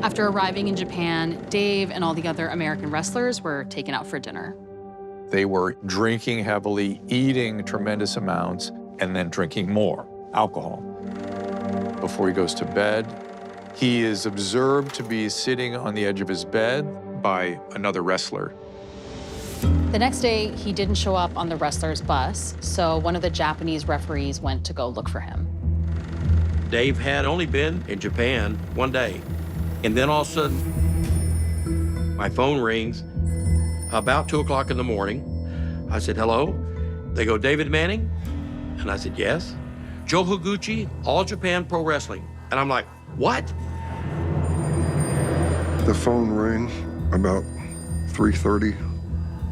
After arriving in Japan, Dave and all the other American wrestlers were taken out for dinner. They were drinking heavily, eating tremendous amounts, and then drinking more alcohol. Before he goes to bed, he is observed to be sitting on the edge of his bed by another wrestler. The next day, he didn't show up on the wrestler's bus, so one of the Japanese referees went to go look for him. Dave had only been in Japan one day, and then all of a sudden, my phone rings about 2 o'clock in the morning. I said, hello? They go, David Manning? And I said, yes. Joe Higuchi, All Japan Pro Wrestling. And I'm like, what? The phone rang about 3:30.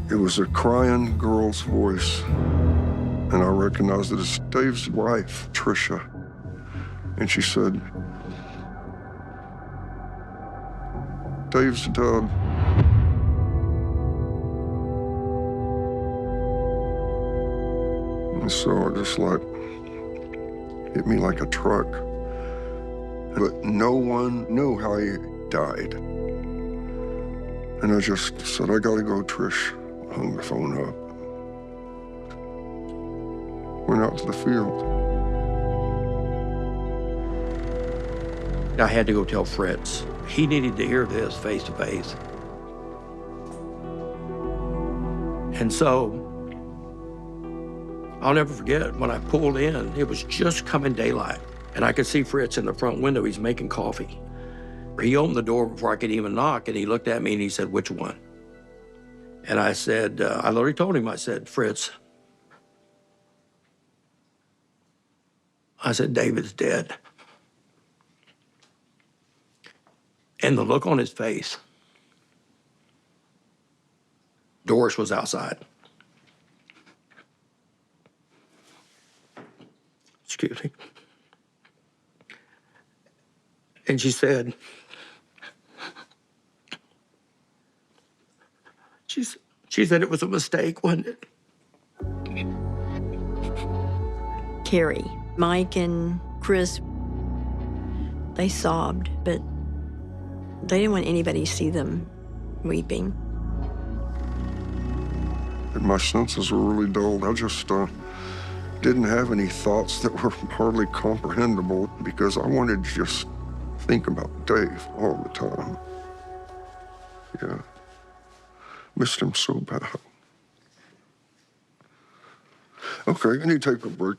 It was a crying girl's voice, and I recognized it as Dave's wife, Tricia. And she said, Dave's dead. And so it just hit me like a truck. But no one knew how he died. And I just said, I gotta go, Trish. Hung the phone up. Went out to the field. I had to go tell Fritz. He needed to hear this face to face. And so, I'll never forget when I pulled in, it was just coming daylight. And I could see Fritz in the front window, he's making coffee. He opened the door before I could even knock, and he looked at me and he said, which one? And I said, I literally told him, I said, Fritz, I said, David's dead. And the look on his face, Doris was outside. Excuse me. And she said, she said it was a mistake, wasn't it? Carrie, Mike, and Chris, they sobbed, but they didn't want anybody to see them weeping. And my senses were really dulled. I just didn't have any thoughts that were hardly comprehensible because I wanted to just think about Dave all the time. Yeah. Missed him so bad. Okay, I need to take a break.